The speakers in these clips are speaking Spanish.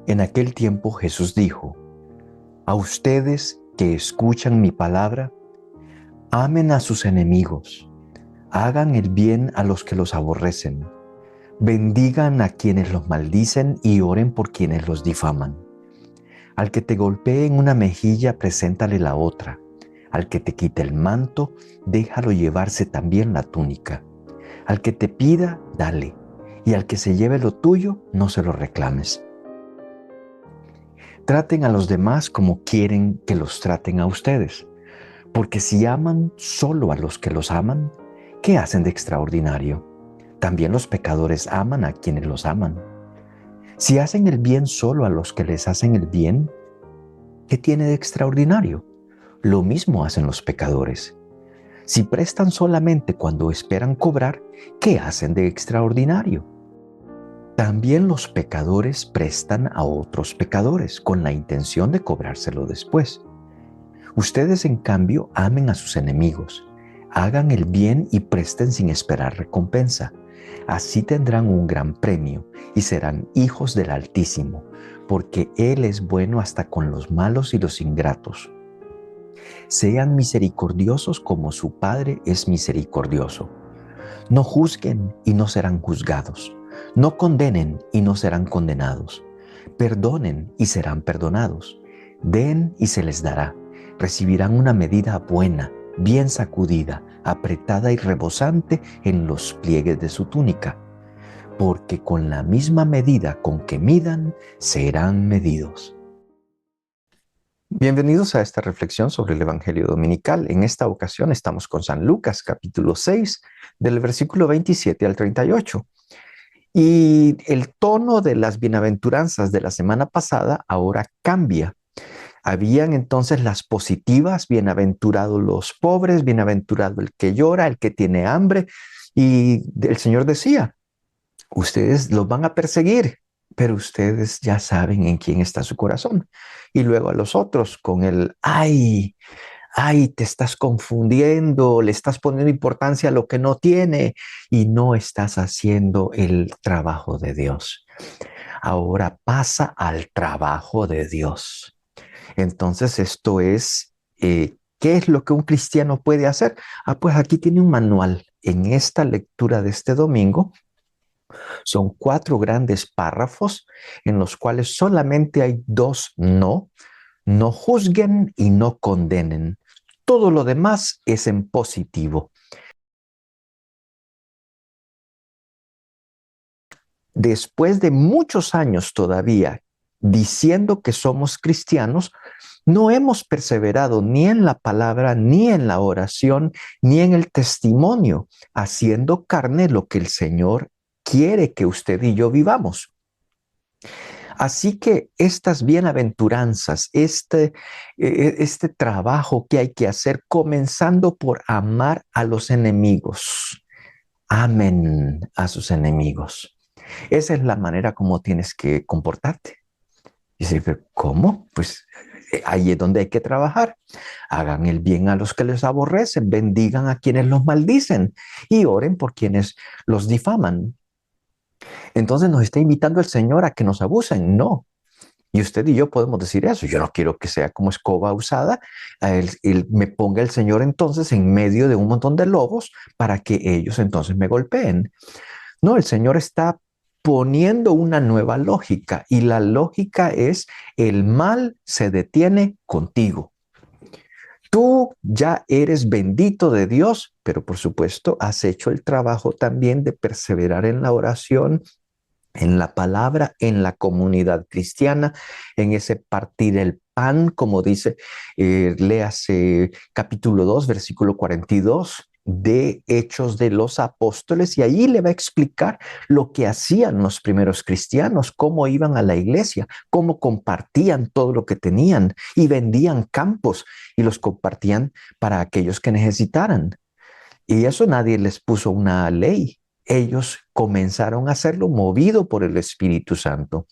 En aquel tiempo Jesús dijo: a ustedes que escuchan mi palabra, amen a sus enemigos, hagan el bien a los que los aborrecen, bendigan a quienes los maldicen y oren por quienes los difaman. Al que te golpee en una mejilla, preséntale la otra. Al que te quite el manto, déjalo llevarse también la túnica. Al que te pida, dale, y al que se lleve lo tuyo, no se lo reclames. Traten a los demás como quieren que los traten a ustedes, porque si aman solo a los que los aman, ¿qué hacen de extraordinario? También los pecadores aman a quienes los aman. Si hacen el bien solo a los que les hacen el bien, ¿qué tiene de extraordinario? Lo mismo hacen los pecadores. Si prestan solamente cuando esperan cobrar, ¿qué hacen de extraordinario? También los pecadores prestan a otros pecadores con la intención de cobrárselo después. Ustedes, en cambio, amen a sus enemigos, hagan el bien y presten sin esperar recompensa. Así tendrán un gran premio y serán hijos del Altísimo, porque Él es bueno hasta con los malos y los ingratos. Sean misericordiosos como su Padre es misericordioso. No juzguen y no serán juzgados. No condenen y no serán condenados. Perdonen y serán perdonados. Den y se les dará. Recibirán una medida buena, bien sacudida, apretada y rebosante en los pliegues de su túnica. Porque con la misma medida con que midan, serán medidos. Bienvenidos a esta reflexión sobre el Evangelio Dominical. En esta ocasión estamos con San Lucas, capítulo 6, del versículo 27 al 38. Y el tono de las bienaventuranzas de la semana pasada ahora cambia. Habían entonces las positivas: bienaventurados los pobres, bienaventurado el que llora, el que tiene hambre. Y el Señor decía: ustedes los van a perseguir, pero ustedes ya saben en quién está su corazón. Y luego a los otros con el ay, te estás confundiendo, le estás poniendo importancia a lo que no tiene y no estás haciendo el trabajo de Dios. Ahora pasa al trabajo de Dios. Entonces esto es, ¿qué es lo que un cristiano puede hacer? Pues aquí tiene un manual. En esta lectura de este domingo son 4 grandes párrafos en los cuales solamente hay 2 no. No juzguen y no condenen. Todo lo demás es en positivo. Después de muchos años todavía diciendo que somos cristianos, no hemos perseverado ni en la palabra, ni en la oración, ni en el testimonio, haciendo carne lo que el Señor quiere que usted y yo vivamos. Así que estas bienaventuranzas, este trabajo que hay que hacer, comenzando por amar a los enemigos. Amen a sus enemigos. Esa es la manera como tienes que comportarte. Y dice, ¿pero cómo? Pues ahí es donde hay que trabajar. Hagan el bien a los que les aborrecen, bendigan a quienes los maldicen y oren por quienes los difaman. Entonces nos está invitando el Señor a que nos abusen. No. Y usted y yo podemos decir eso. Yo no quiero que sea como escoba usada. Me ponga el Señor entonces en medio de un montón de lobos para que ellos entonces me golpeen. No, el Señor está poniendo una nueva lógica y la lógica es: el mal se detiene contigo. Tú ya eres bendito de Dios, pero por supuesto has hecho el trabajo también de perseverar en la oración, en la palabra, en la comunidad cristiana, en ese partir el pan, como dice, léase capítulo 2, versículo 42 de Hechos de los Apóstoles, y ahí le va a explicar lo que hacían los primeros cristianos, cómo iban a la iglesia, cómo compartían todo lo que tenían y vendían campos y los compartían para aquellos que necesitaran. Y eso nadie les puso una ley. Ellos comenzaron a hacerlo movido por el Espíritu Santo.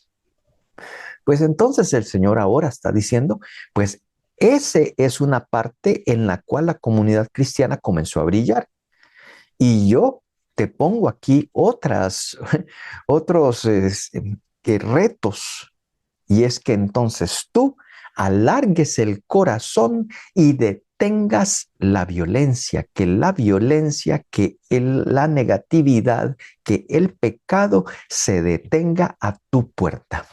Pues entonces el Señor ahora está diciendo, pues ese es una parte en la cual la comunidad cristiana comenzó a brillar. Y yo te pongo aquí otros retos. Y es que entonces tú alargues el corazón y detengas la violencia, que la negatividad, que el pecado se detenga a tu puerta.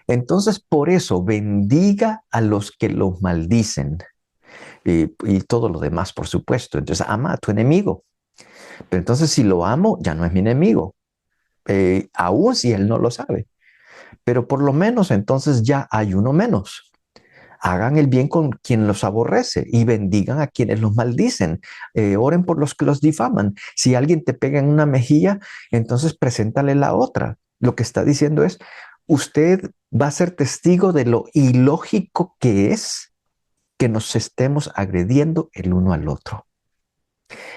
Entonces, por eso, bendiga a los que los maldicen y todo lo demás, por supuesto. Entonces, ama a tu enemigo. Pero entonces, si lo amo, ya no es mi enemigo, aún si él no lo sabe. Pero por lo menos entonces ya hay uno menos. Hagan el bien con quien los aborrece y bendigan a quienes los maldicen. Oren por los que los difaman. Si alguien te pega en una mejilla, entonces preséntale la otra. Lo que está diciendo es, usted va a ser testigo de lo ilógico que es que nos estemos agrediendo el uno al otro.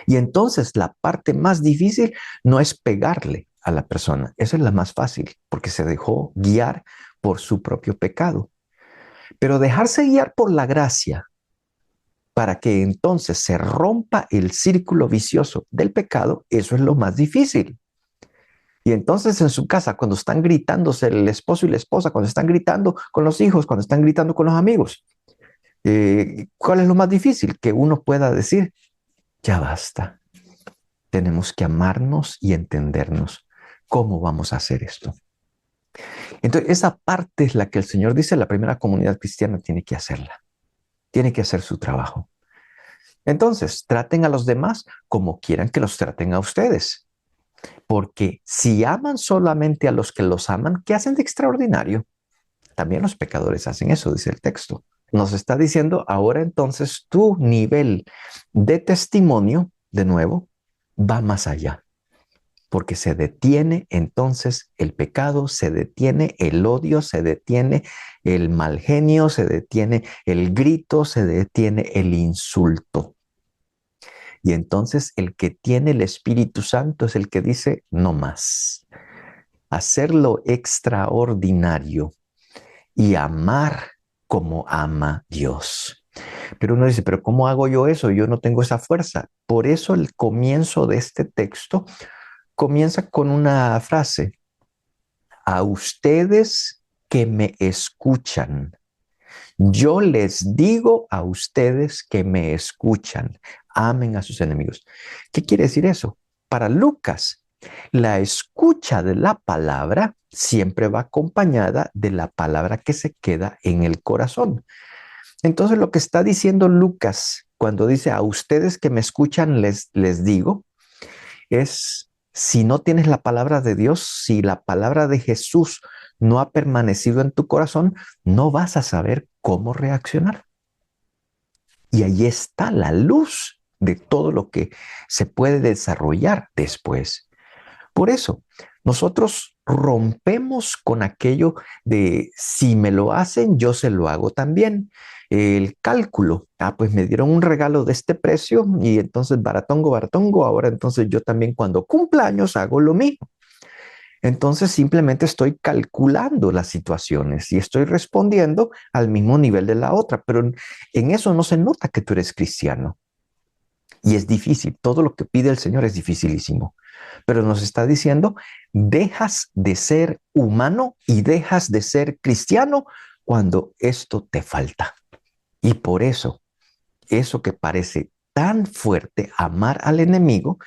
Y entonces la parte más difícil no es pegarle a la persona. Esa es la más fácil porque se dejó guiar por su propio pecado. Pero dejarse guiar por la gracia para que entonces se rompa el círculo vicioso del pecado, eso es lo más difícil. Y entonces en su casa, cuando están gritándose el esposo y la esposa, cuando están gritando con los hijos, cuando están gritando con los amigos, ¿cuál es lo más difícil? Que uno pueda decir, ya basta, tenemos que amarnos y entendernos. ¿Cómo vamos a hacer esto? Entonces, esa parte es la que el Señor dice, la primera comunidad cristiana tiene que hacerla, tiene que hacer su trabajo. Entonces, traten a los demás como quieran que los traten a ustedes. Porque si aman solamente a los que los aman, ¿qué hacen de extraordinario? También los pecadores hacen eso, dice el texto. Nos está diciendo ahora entonces tu nivel de testimonio, de nuevo, va más allá. Porque se detiene entonces el pecado, se detiene el odio, se detiene el mal genio, se detiene el grito, se detiene el insulto. Y entonces el que tiene el Espíritu Santo es el que dice, no más. Hacerlo extraordinario y amar como ama Dios. Pero uno dice, pero ¿cómo hago yo eso? Yo no tengo esa fuerza. Por eso el comienzo de este texto comienza con una frase. A ustedes que me escuchan. Yo les digo a ustedes que me escuchan, amen a sus enemigos. ¿Qué quiere decir eso? Para Lucas, la escucha de la palabra siempre va acompañada de la palabra que se queda en el corazón. Entonces lo que está diciendo Lucas cuando dice a ustedes que me escuchan les digo, es si no tienes la palabra de Dios, si la palabra de Jesús no ha permanecido en tu corazón, no vas a saber cómo reaccionar. Y ahí está la luz de todo lo que se puede desarrollar después. Por eso, nosotros rompemos con aquello de si me lo hacen, yo se lo hago también. El cálculo, pues me dieron un regalo de este precio y entonces baratongo, baratongo, ahora entonces yo también cuando cumpla años hago lo mismo. Entonces simplemente estoy calculando las situaciones y estoy respondiendo al mismo nivel de la otra, pero en eso no se nota que tú eres cristiano. Y es difícil, todo lo que pide el Señor es dificilísimo. Pero nos está diciendo, dejas de ser humano y dejas de ser cristiano cuando esto te falta. Y por eso que parece tan fuerte, amar al enemigo,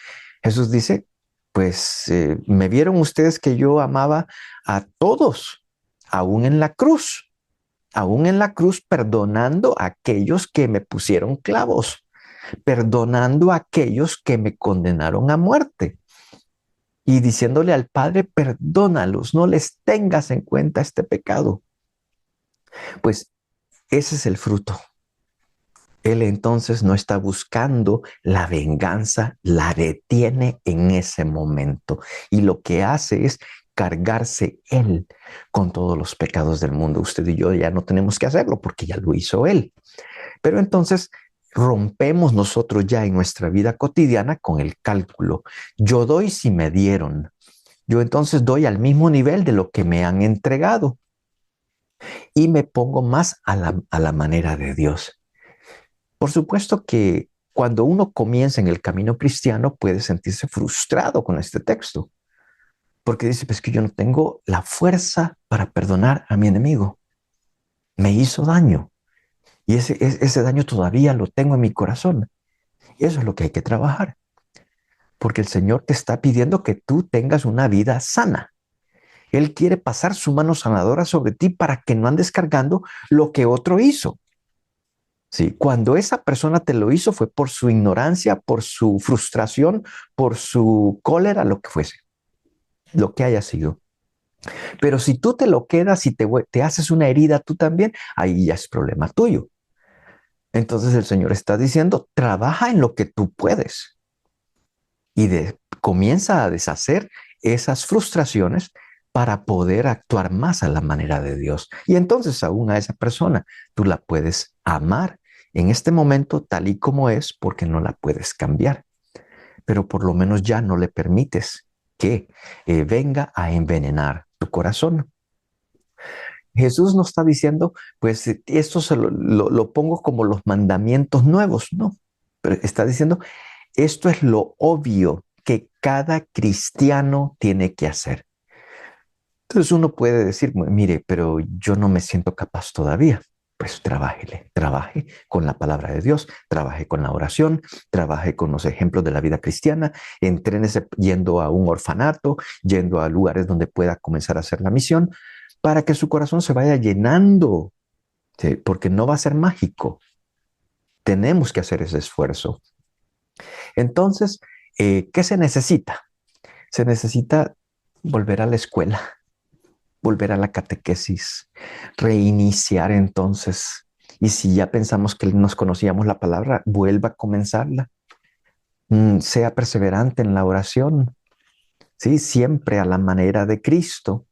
Jesús dice, pues me vieron ustedes que yo amaba a todos, aún en la cruz, perdonando a aquellos que me pusieron clavos, perdonando a aquellos que me condenaron a muerte y diciéndole al Padre, perdónalos, no les tengas en cuenta este pecado. Pues ese es el fruto. Él entonces no está buscando la venganza, la detiene en ese momento y lo que hace es cargarse él con todos los pecados del mundo. Usted y yo ya no tenemos que hacerlo porque ya lo hizo él. Pero entonces rompemos nosotros ya en nuestra vida cotidiana con el cálculo. Yo doy si me dieron. Yo entonces doy al mismo nivel de lo que me han entregado y me pongo más a la manera de Dios. Por supuesto que cuando uno comienza en el camino cristiano puede sentirse frustrado con este texto, Porque dice, pues que yo no tengo la fuerza para perdonar a mi enemigo. Me hizo daño. Y ese daño todavía lo tengo en mi corazón. Y eso es lo que hay que trabajar. Porque el Señor te está pidiendo que tú tengas una vida sana. Él quiere pasar su mano sanadora sobre ti para que no andes cargando lo que otro hizo. Sí, cuando esa persona te lo hizo fue por su ignorancia, por su frustración, por su cólera, lo que fuese, lo que haya sido. Pero si tú te lo quedas y te haces una herida tú también, ahí ya es problema tuyo. Entonces el Señor está diciendo, trabaja en lo que tú puedes y comienza a deshacer esas frustraciones para poder actuar más a la manera de Dios. Y entonces aún a esa persona tú la puedes amar en este momento tal y como es porque no la puedes cambiar, pero por lo menos ya no le permites que venga a envenenar tu corazón. Jesús no está diciendo, pues esto lo pongo como los mandamientos nuevos, no, pero está diciendo, esto es lo obvio que cada cristiano tiene que hacer. Entonces uno puede decir, mire, pero yo no me siento capaz todavía. Pues trabaje con la palabra de Dios, trabaje con la oración, trabaje con los ejemplos de la vida cristiana, entrénese yendo a un orfanato, yendo a lugares donde pueda comenzar a hacer la misión, para que su corazón se vaya llenando, ¿sí? Porque no va a ser mágico. Tenemos que hacer ese esfuerzo. Entonces, ¿qué se necesita? Se necesita volver a la escuela, volver a la catequesis, reiniciar entonces. Y si ya pensamos que nos conocíamos la palabra, vuelva a comenzarla. Sea perseverante en la oración, ¿sí? Siempre a la manera de Cristo.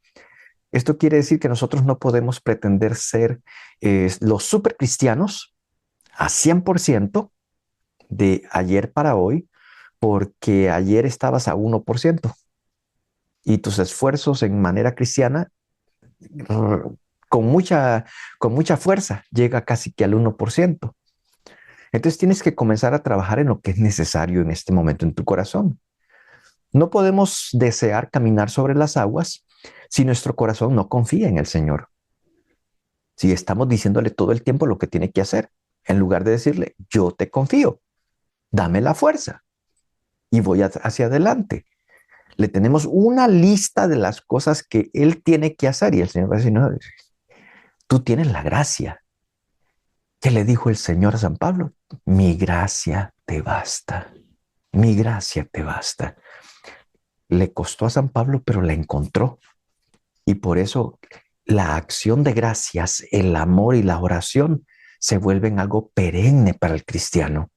Esto quiere decir que nosotros no podemos pretender ser los supercristianos a 100% de ayer para hoy, porque ayer estabas a 1% y tus esfuerzos en manera cristiana con con mucha fuerza llega casi que al 1%. Entonces tienes que comenzar a trabajar en lo que es necesario en este momento en tu corazón. No podemos desear caminar sobre las aguas si nuestro corazón no confía en el Señor. Si estamos diciéndole todo el tiempo lo que tiene que hacer, en lugar de decirle, yo te confío, dame la fuerza y voy hacia adelante. Le tenemos una lista de las cosas que Él tiene que hacer y el Señor va a decir, no, tú tienes la gracia. ¿Qué le dijo el Señor a San Pablo? Mi gracia te basta. Mi gracia te basta. Le costó a San Pablo, pero la encontró. Y por eso la acción de gracias, el amor y la oración se vuelven algo perenne para el cristiano.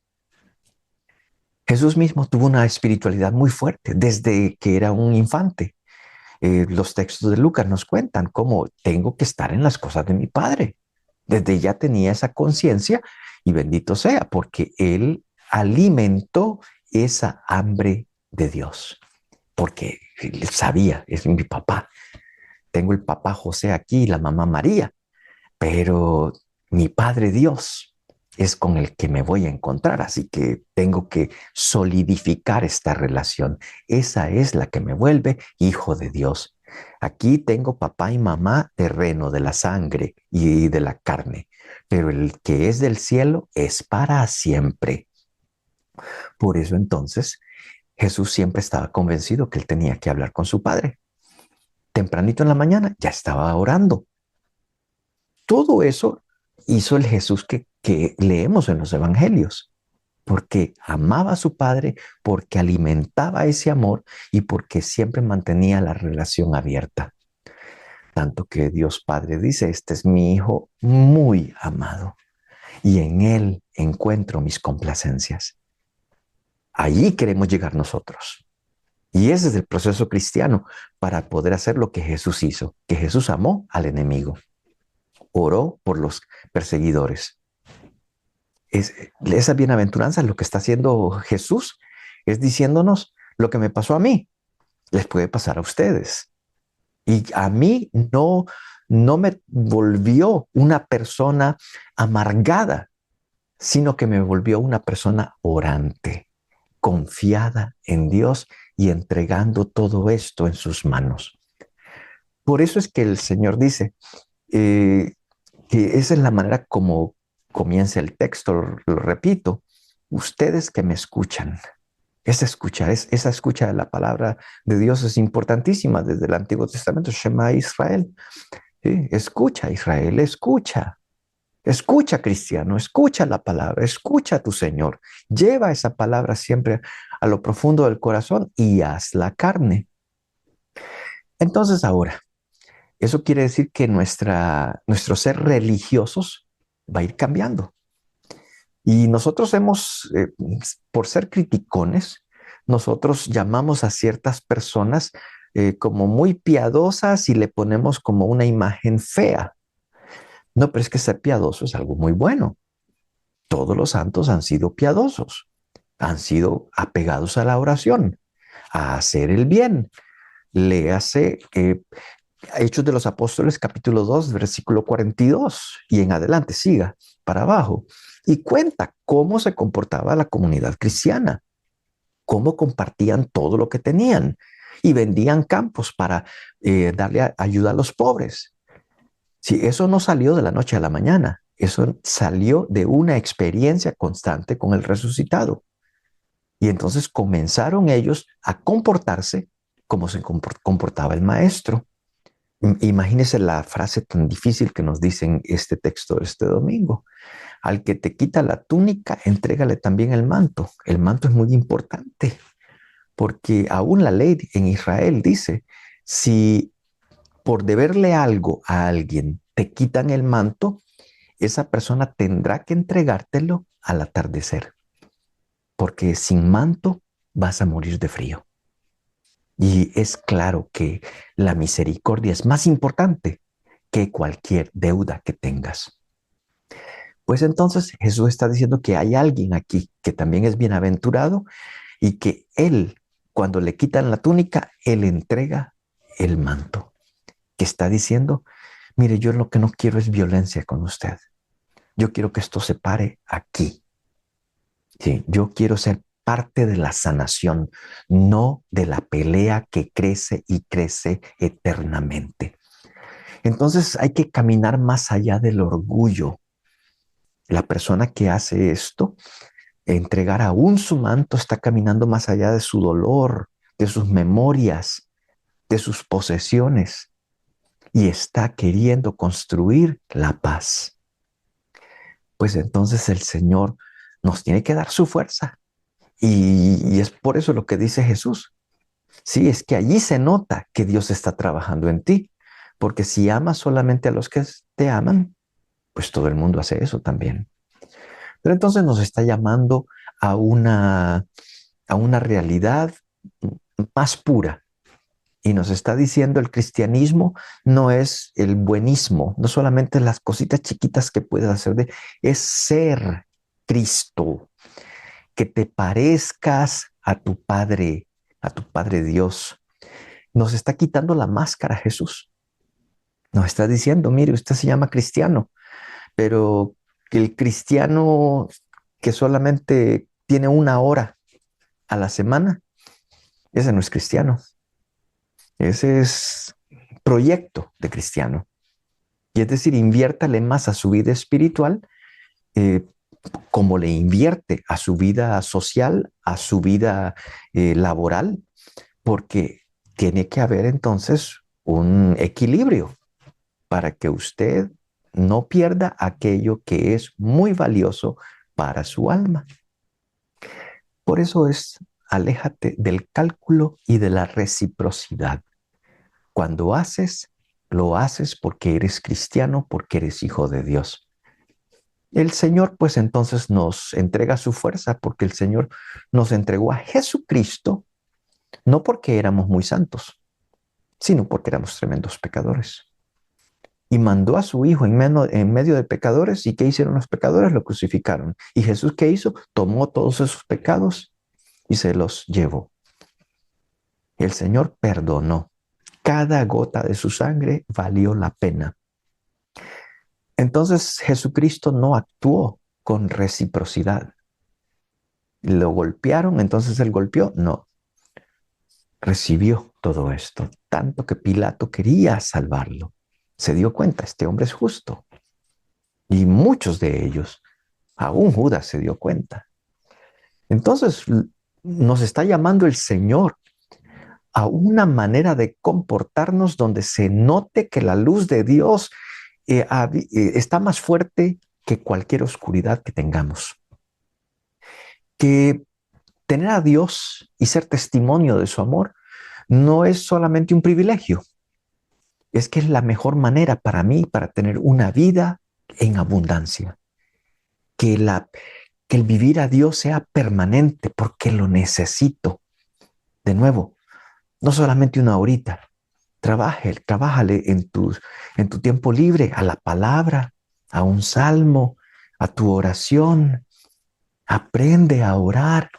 Jesús mismo tuvo una espiritualidad muy fuerte desde que era un infante. Los textos de Lucas nos cuentan cómo tengo que estar en las cosas de mi Padre. Desde ya tenía esa conciencia y bendito sea, porque Él alimentó esa hambre de Dios, porque Él sabía, es mi papá. Tengo el papá José aquí y la mamá María, pero mi Padre Dios es con el que me voy a encontrar, así que tengo que solidificar esta relación. Esa es la que me vuelve hijo de Dios. Aquí tengo papá y mamá terreno de la sangre y de la carne, pero el que es del cielo es para siempre. Por eso entonces Jesús siempre estaba convencido que él tenía que hablar con su Padre. Tempranito en la mañana ya estaba orando. Todo eso hizo el Jesús que leemos en los evangelios, porque amaba a su Padre, porque alimentaba ese amor y porque siempre mantenía la relación abierta. Tanto que Dios Padre dice, este es mi Hijo muy amado y en Él encuentro mis complacencias. Allí queremos llegar nosotros. Y ese es el proceso cristiano para poder hacer lo que Jesús hizo, que Jesús amó al enemigo, oró por los perseguidores. Esa bienaventuranza, lo que está haciendo Jesús, es diciéndonos lo que me pasó a mí, les puede pasar a ustedes. Y a mí no me volvió una persona amargada, sino que me volvió una persona orante, confiada en Dios y entregando todo esto en sus manos. Por eso es que el Señor dice eh, que esa es la manera como comienza el texto, lo repito, ustedes que me escuchan. Esa escucha de la palabra de Dios es importantísima desde el Antiguo Testamento. Shema Israel. ¿Sí? Escucha, Israel, escucha. Escucha, cristiano, escucha la palabra, escucha a tu Señor. Lleva esa palabra siempre a lo profundo del corazón y haz la carne. Entonces ahora, eso quiere decir que nuestro ser religiosos va a ir cambiando. Y nosotros por ser criticones, nosotros llamamos a ciertas personas como muy piadosas y le ponemos como una imagen fea. No, pero es que ser piadoso es algo muy bueno. Todos los santos han sido piadosos, han sido apegados a la oración, a hacer el bien. Léase Hechos de los Apóstoles, capítulo 2, versículo 42 y en adelante, siga para abajo. Y cuenta cómo se comportaba la comunidad cristiana, cómo compartían todo lo que tenían y vendían campos para darle ayuda a los pobres. Sí, eso no salió de la noche a la mañana, eso salió de una experiencia constante con el resucitado. Y entonces comenzaron ellos a comportarse como se comportaba el maestro. Imagínese la frase tan difícil que nos dicen este texto este domingo. Al que te quita la túnica, entrégale también el manto. El manto es muy importante porque aún la ley en Israel dice, si por deberle algo a alguien te quitan el manto, esa persona tendrá que entregártelo al atardecer, porque sin manto vas a morir de frío. Y es claro que la misericordia es más importante que cualquier deuda que tengas. Pues entonces Jesús está diciendo que hay alguien aquí que también es bienaventurado y que él, cuando le quitan la túnica, él entrega el manto. Que está diciendo, mire, yo lo que no quiero es violencia con usted. Yo quiero que esto se pare aquí. Sí, yo quiero ser parte de la sanación, no de la pelea que crece y crece eternamente. Entonces hay que caminar más allá del orgullo. La persona que hace esto, entregar aún su manto, está caminando más allá de su dolor, de sus memorias, de sus posesiones y está queriendo construir la paz. Pues entonces el Señor nos tiene que dar su fuerza. Y es por eso lo que dice Jesús. Sí, es que allí se nota que Dios está trabajando en ti. Porque si amas solamente a los que te aman, pues todo el mundo hace eso también. Pero entonces nos está llamando a una realidad más pura. Y nos está diciendo el cristianismo no es el buenismo, no solamente las cositas chiquitas que puedes hacer, es ser Cristo, que te parezcas a tu Padre Dios. Nos está quitando la máscara Jesús. Nos está diciendo, mire, usted se llama cristiano, pero que el cristiano que solamente tiene una hora a la semana, ese no es cristiano. Ese es proyecto de cristiano. Y es decir, inviértale más a su vida espiritual eh, como le invierte a su vida social, a su vida laboral, porque tiene que haber entonces un equilibrio para que usted no pierda aquello que es muy valioso para su alma. Por eso aléjate del cálculo y de la reciprocidad. Cuando haces, lo haces porque eres cristiano, porque eres hijo de Dios. El Señor pues entonces nos entrega su fuerza porque el Señor nos entregó a Jesucristo, no porque éramos muy santos, sino porque éramos tremendos pecadores. Y mandó a su Hijo en medio de pecadores. ¿Y qué hicieron los pecadores? Lo crucificaron. ¿Y Jesús qué hizo? Tomó todos esos pecados y se los llevó. El Señor perdonó. Cada gota de su sangre valió la pena. Entonces Jesucristo no actuó con reciprocidad. ¿Lo golpearon? Entonces él golpeó. No. recibió todo esto, tanto que Pilato quería salvarlo. Se dio cuenta, este hombre es justo. Y muchos de ellos, aún Judas se dio cuenta. Entonces nos está llamando el Señor a una manera de comportarnos donde se note que la luz de Dios está más fuerte que cualquier oscuridad que tengamos. Que tener a Dios y ser testimonio de su amor no es solamente un privilegio, es que es la mejor manera para mí para tener una vida en abundancia. Que, que el vivir a Dios sea permanente porque lo necesito. De nuevo, no solamente una horita. Trabájale en tu tiempo libre a la palabra, a un salmo, a tu oración. Aprende a orar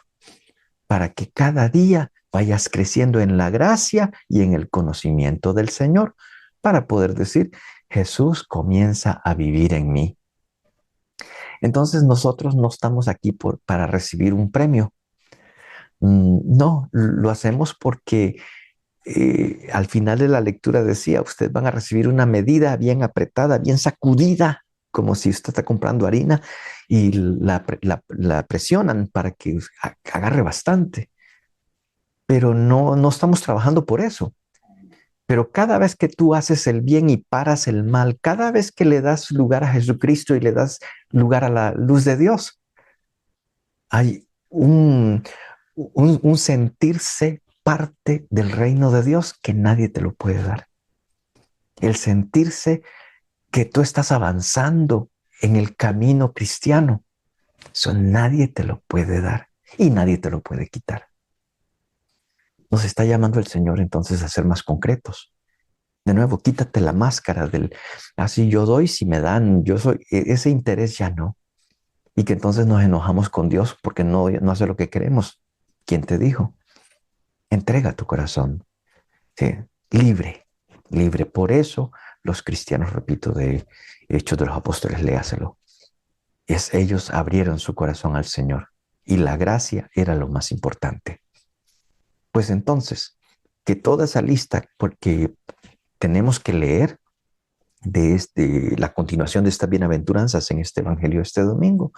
para que cada día vayas creciendo en la gracia y en el conocimiento del Señor para poder decir, Jesús comienza a vivir en mí. Entonces nosotros no estamos aquí para recibir un premio. No, lo hacemos porque al final de la lectura decía, ustedes van a recibir una medida bien apretada, bien sacudida, como si usted está comprando harina y la presionan para que agarre bastante. Pero no estamos trabajando por eso. Pero cada vez que tú haces el bien y paras el mal, cada vez que le das lugar a Jesucristo y le das lugar a la luz de Dios, hay un sentirse parte del reino de Dios que nadie te lo puede dar. El sentirse que tú estás avanzando en el camino cristiano, eso nadie te lo puede dar y nadie te lo puede quitar. Nos está llamando el Señor entonces a ser más concretos. De nuevo, quítate la máscara del así yo doy, si me dan, yo soy, ese interés ya no. Y que entonces nos enojamos con Dios porque no hace lo que queremos. ¿Quién te dijo? Entrega tu corazón. Sí, libre, libre. Por eso los cristianos, repito, de Hechos de los Apóstoles, léaselo. Ellos abrieron su corazón al Señor y la gracia era lo más importante. Pues entonces, que toda esa lista, porque tenemos que leer la continuación de estas bienaventuranzas en este Evangelio este domingo,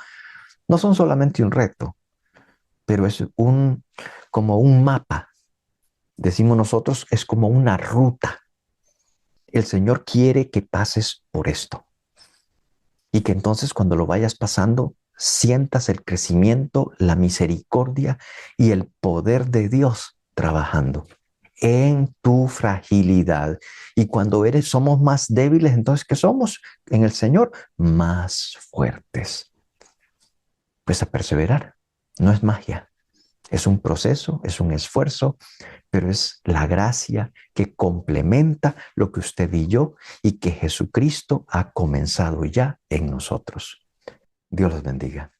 no son solamente un reto, pero es como un mapa. Decimos nosotros, es como una ruta. El Señor quiere que pases por esto y que entonces cuando lo vayas pasando, sientas el crecimiento, la misericordia y el poder de Dios trabajando en tu fragilidad. Y cuando somos más débiles, entonces, ¿qué somos? En el Señor, más fuertes. Pues a perseverar. No es magia. Es un proceso, es un esfuerzo, pero es la gracia que complementa lo que usted y yo y que Jesucristo ha comenzado ya en nosotros. Dios los bendiga.